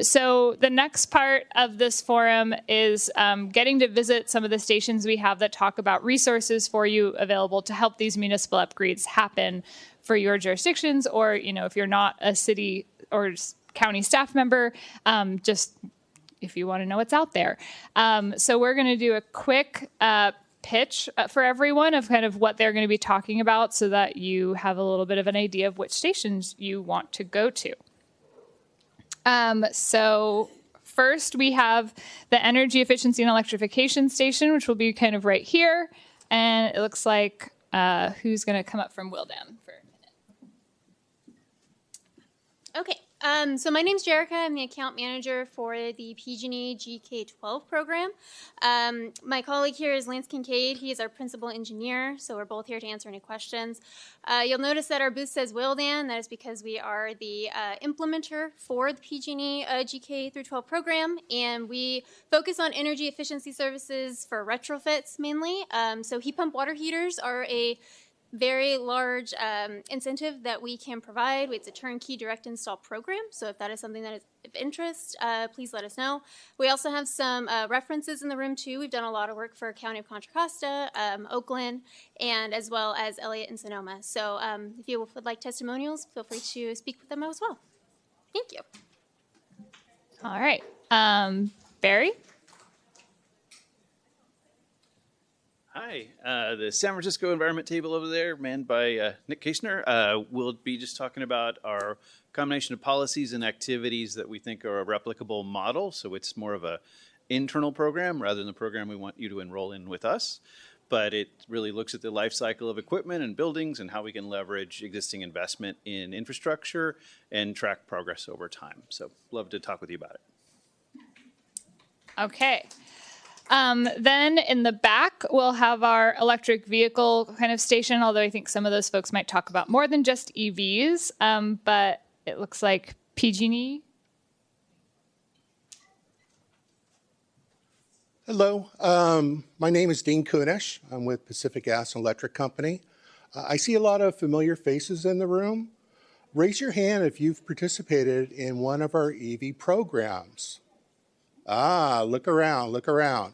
So the next part of this forum is getting to visit some of the stations we have that talk about resources for you available to help these municipal upgrades happen for your jurisdictions, or if you're not a city or county staff member, just if you want to know what's out there. So we're going to do a quick pitch for everyone of kind of what they're going to be talking about so that you have a little bit of an idea of which stations you want to go to. So first we have the Energy Efficiency and Electrification Station, which will be kind of right here. And it looks like who's going to come up from Wildan for a minute. Okay. So my name's Jerica. I'm the account manager for the PG&E GK12 program. My colleague here is Lance Kincaid. He is our principal engineer, so we're both here to answer any questions. You'll notice that our booth says Wildan. That is because we are the implementer for the PG&E GK through 12 program, and we focus on energy efficiency services for retrofits mainly. So heat pump water heaters are a very large incentive that we can provide. It's a turnkey direct install program, so if that is something that is of interest, please let us know. We also have some references in the room too. We've done a lot of work for County of Contra Costa, Oakland, and as well as Elliott and Sonoma. So if you would like testimonials, feel free to speak with them as well. Thank you. All right. Barry? Hi, the San Francisco Environment Table over there, manned by Nick Kashner, will be just talking about our combination of policies and activities that we think are a replicable model. So it's more of a internal program rather than the program we want you to enroll in with us. But it really looks at the life cycle of equipment and buildings and how we can leverage existing investment in infrastructure and track progress over time. So love to talk with you about it. Okay. Then in the back, we'll have our electric vehicle kind of station, although I think some of those folks might talk about more than just EVs, but it looks like PG&E. Hello, my name is Dean Kunish. I'm with Pacific Gas and Electric Company. I see a lot of familiar faces in the room. Raise your hand if you've participated in one of our EV programs. Look around, look around.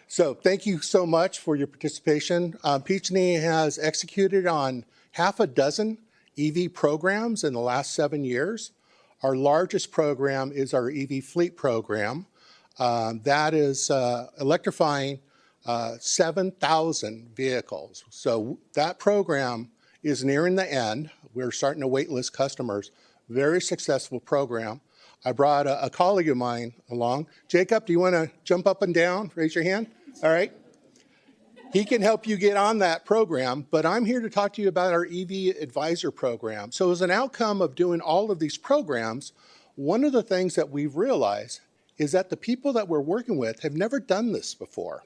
So thank you so much for your participation. PG&E has executed on half a dozen EV programs in the last 7 years. Our largest program is our EV fleet program. That is electrifying 7,000 vehicles. So that program is nearing the end. We're starting to waitlist customers. Very successful program. I brought a colleague of mine along. Jacob, do you want to jump up and down? Raise your hand. All right. He can help you get on that program, but I'm here to talk to you about our EV Advisor program. So as an outcome of doing all of these programs, one of the things that we've realized is that the people that we're working with have never done this before.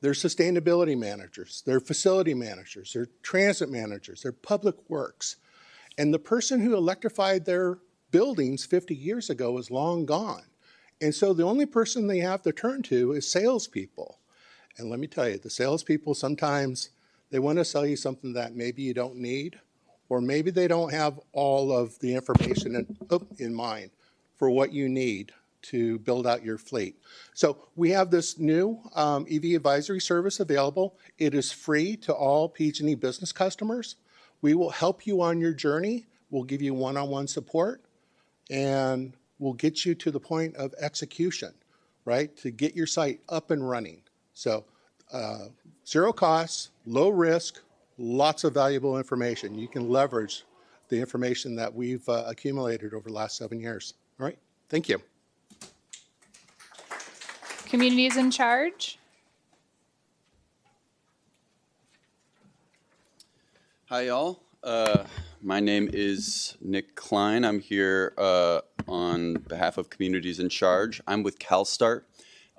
They're sustainability managers, they're facility managers, they're transit managers, they're public works. And the person who electrified their buildings 50 years ago is long gone. And so the only person they have to turn to is salespeople. And let me tell you, the salespeople sometimes, they want to sell you something that maybe you don't need, or maybe they don't have all of the information in mind for what you need to build out your fleet. So we have this new EV advisory service available. It is free to all PG&E business customers. We will help you on your journey. We'll give you one-on-one support, and we'll get you to the point of execution, right? To get your site up and running. So zero costs, low risk, lots of valuable information. You can leverage the information that we've accumulated over the last 7 years. All right, thank you. Communities in charge. Hi, y'all. My name is Nick Klein. I'm here on behalf of Communities in Charge. I'm with CalSTART.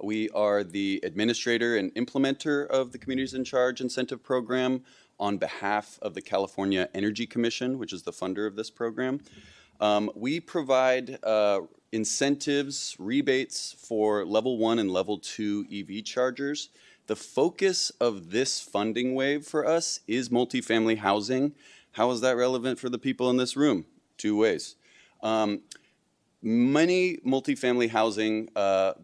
We are the administrator and implementer of the Communities in Charge incentive program on behalf of the California Energy Commission, which is the funder of this program. We provide incentives, rebates for level 1 and level 2 EV chargers. The focus of this funding wave for us is multifamily housing. How is that relevant for the people in this room? 2 ways. Many multifamily housing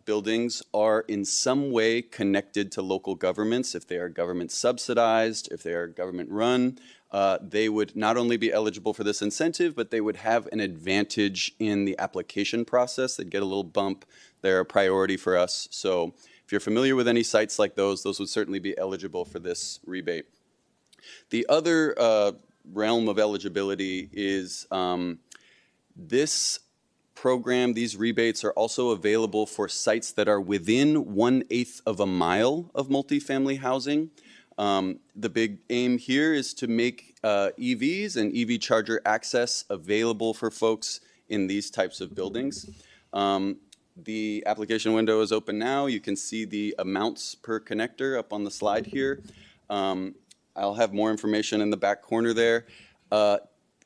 buildings are in some way connected to local governments. If they are government subsidized, if they are government run, they would not only be eligible for this incentive, but they would have an advantage in the application process. They'd get a little bump. They're a priority for us. So if you're familiar with any sites like those would certainly be eligible for this rebate. The other realm of eligibility is this program. These rebates are also available for sites that are within 1/8 of a mile of multifamily housing. The big aim here is to make EVs and EV charger access available for folks in these types of buildings. The application window is open now. You can see the amounts per connector up on the slide here. I'll have more information in the back corner there.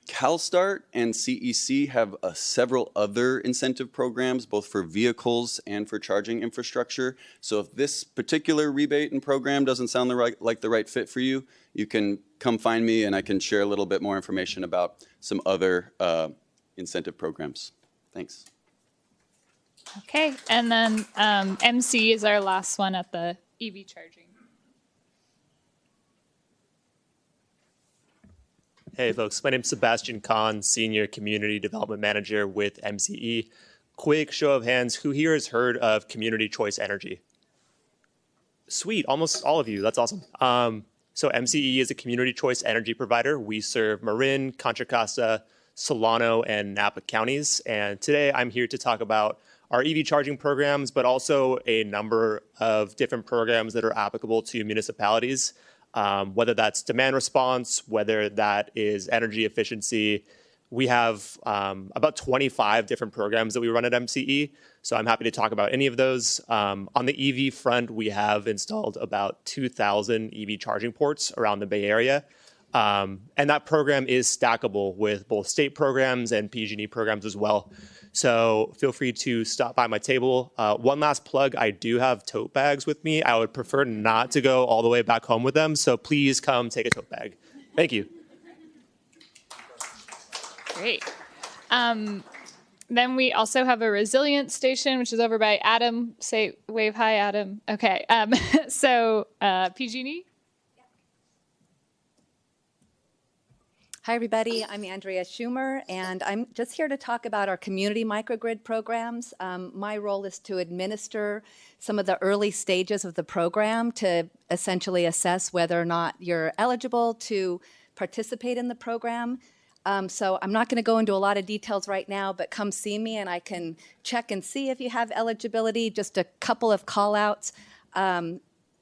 CalSTART and CEC have several other incentive programs, both for vehicles and for charging infrastructure. So if this particular rebate and program doesn't sound like the right fit for you, you can come find me and I can share a little bit more information about some other incentive programs. Thanks. Okay, and then MC is our last one at the EV charging. Hey folks, my name is Sebastian Kahn, Senior Community Development Manager with MCE. Quick show of hands, who here has heard of Community Choice Energy? Sweet, almost all of you, that's awesome. So MCE is a community choice energy provider. We serve Marin, Contra Costa, Solano, and Napa counties. And today I'm here to talk about our EV charging programs, but also a number of different programs that are applicable to municipalities. Whether that's demand response, whether that is energy efficiency. We have about 25 different programs that we run at MCE, so I'm happy to talk about any of those. On the EV front, we have installed about 2,000 EV charging ports around the Bay Area, and that program is stackable with both state programs and PG&E programs as well. So feel free to stop by my table. One last plug, I do have tote bags with me. I would prefer not to go all the way back home with them, so please come take a tote bag. Thank you. Great. Then we also have a resilience station, which is over by Adam. Say, wave hi, Adam. Okay, so PG&E? Hi, everybody. I'm Andrea Schumer, and I'm just here to talk about our community microgrid programs. My role is to administer some of the early stages of the program to essentially assess whether or not you're eligible to participate in the program. So I'm not going to go into a lot of details right now, but come see me and I can check and see if you have eligibility. Just a couple of call-outs.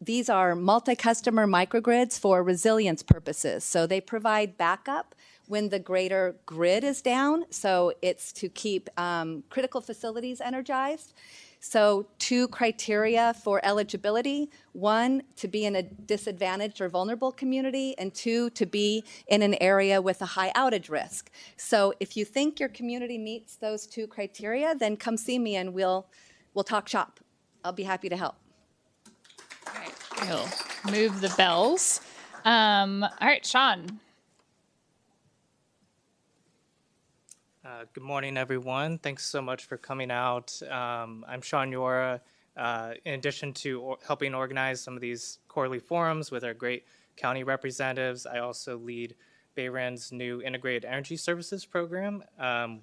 These are multi-customer microgrids for resilience purposes. So they provide backup when the greater grid is down. So it's to keep critical facilities energized. So 2 criteria for eligibility: 1, to be in a disadvantaged or vulnerable community, and 2, to be in an area with a high outage risk. So if you think your community meets those 2 criteria, then come see me and we'll talk shop. I'll be happy to help. All right, we'll move the bells. All right, Sean. Good morning, everyone. Thanks so much for coming out. I'm Sean Yora. In addition to helping organize some of these quarterly forums with our great county representatives, I also lead BayREN's new Integrated Energy Services program,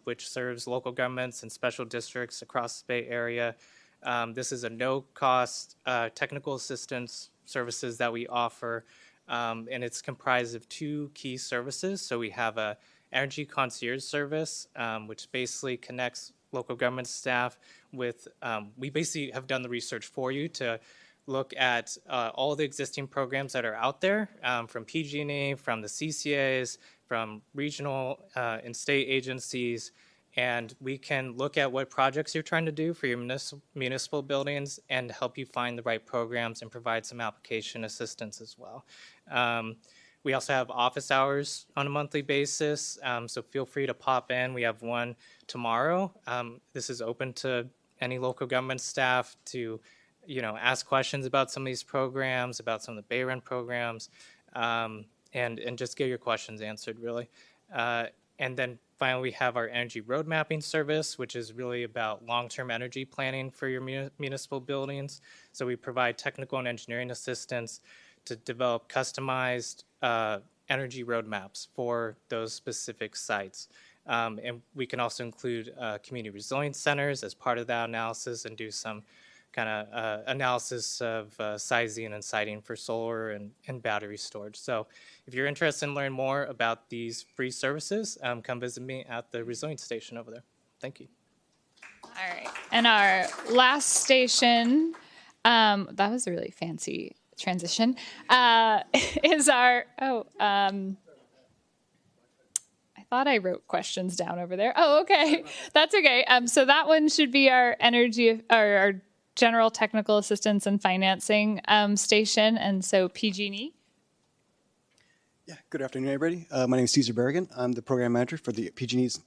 which serves local governments and special districts across the Bay Area. This is a no-cost technical assistance services that we offer, and it's comprised of 2 key services. So we have a energy concierge service, which basically connects local government staff with, we basically have done the research for you to look at all the existing programs that are out there, from PG&E, from the CCAs, from regional and state agencies, and we can look at what projects you're trying to do for your municipal buildings and help you find the right programs and provide some application assistance as well. We also have office hours on a monthly basis, so feel free to pop in. We have one tomorrow. This is open to any local government staff to, ask questions about some of these programs, about some of the BayREN programs, and just get your questions answered, really. And then Finally, we have our energy road mapping service, which is really about long-term energy planning for your municipal buildings. So we provide technical and engineering assistance to develop customized energy roadmaps for those specific sites. And we can also include community resilience centers as part of that analysis and do some kind of analysis of sizing and siting for solar and battery storage. So if you're interested in learning more about these free services, come visit me at the resilience station over there. Thank you. All right. And our last station, that was a really fancy transition, is our, I thought I wrote questions down over there. Oh, okay. That's okay. So that one should be our energy, our general technical assistance and financing station. And so PG&E. Yeah, good afternoon, everybody. My name is Cesar Berrigan. I'm the program manager for the PG&E's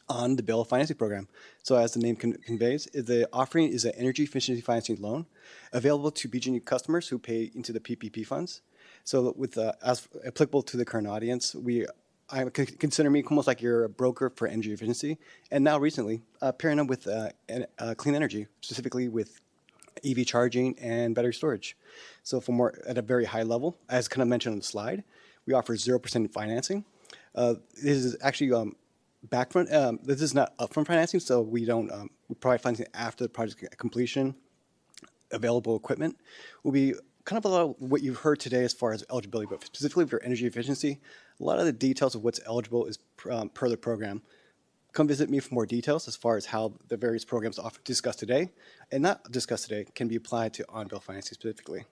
on the bill financing program. So as the name conveys, the offering is an energy efficiency financing loan available to PG&E customers who pay into the PPP funds. So with as applicable to the current audience, I consider me almost like you're a broker for energy efficiency. And now recently, pairing up with clean energy, specifically with EV charging and battery storage. So for more at a very high level, as kind of mentioned on the slide, we offer 0% financing. This is actually this is not upfront financing, so we don't we provide financing after the project completion. Available equipment will be kind of a lot of what you've heard today as far as eligibility, but specifically for energy efficiency, a lot of the details of what's eligible is per the program. Come visit me for more details as far as how the various programs discussed today and not discussed today can be applied to on-bill financing specifically.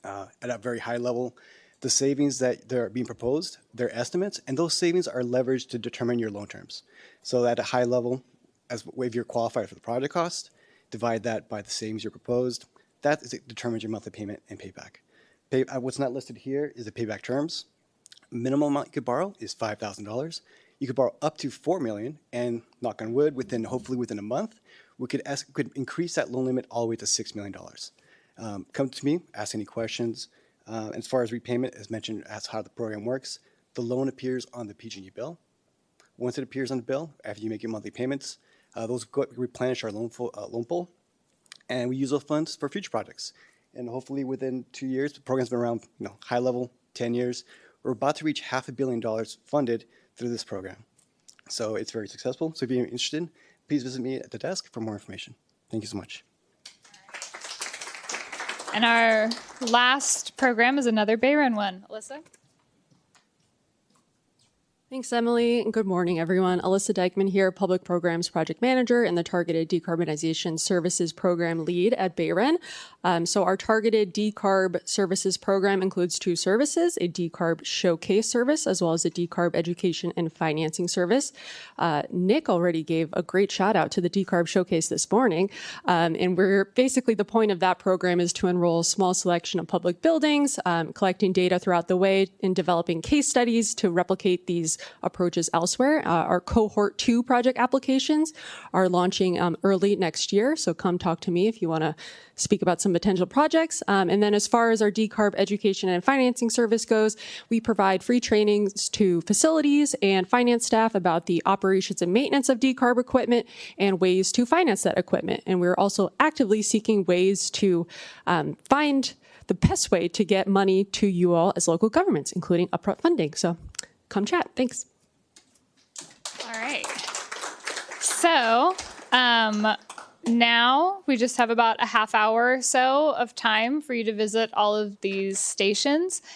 At a very high level, the savings that are being proposed, they're estimates, and those savings are leveraged to determine your loan terms. So at a high level, if you're qualified for the project cost, divide that by the savings you proposed, that determines your monthly payment and payback. What's not listed here is the payback terms. Minimum amount you could borrow is $5,000. You could borrow up to $4 million, and knock on wood, hopefully within a month, we could increase that loan limit all the way to $6 million. Come to me, ask any questions. As far as repayment, as mentioned, as how the program works, the loan appears on the PG&E bill. Once it appears on the bill, after you make your monthly payments, those replenish our loan pool, and we use those funds for future projects. And hopefully within 2 years, the program's been around, high level, 10 years. We're about to reach $500 million funded through this program. So it's very successful. So if you're interested, please visit me at the desk for more information. Thank you so much. And our last program is another BayREN one. Alyssa? Thanks, Emily, and good morning, everyone. Alyssa Dykman here, Public Programs Project Manager and the Targeted Decarbonization Services Program Lead at BayREN. So our Targeted Decarb Services Program includes 2 services, a Decarb Showcase service, as well as a Decarb Education and Financing service. Nick already gave a great shout out to the Decarb Showcase this morning. And basically the point of that program is to enroll a small selection of public buildings, collecting data throughout the way and developing case studies to replicate these approaches elsewhere. Our Cohort 2 project applications are launching early next year, so come talk to me if you want to speak about some potential projects. And then as far as our Decarb Education and Financing service goes, we provide free trainings to facilities and finance staff about the operations and maintenance of decarb equipment and ways to finance that equipment. And we're also actively seeking ways to find the best way to get money to you all as local governments, including upfront funding. So come chat. Thanks. All right. So now we just have about a half hour or so of time for you to visit all of these stations.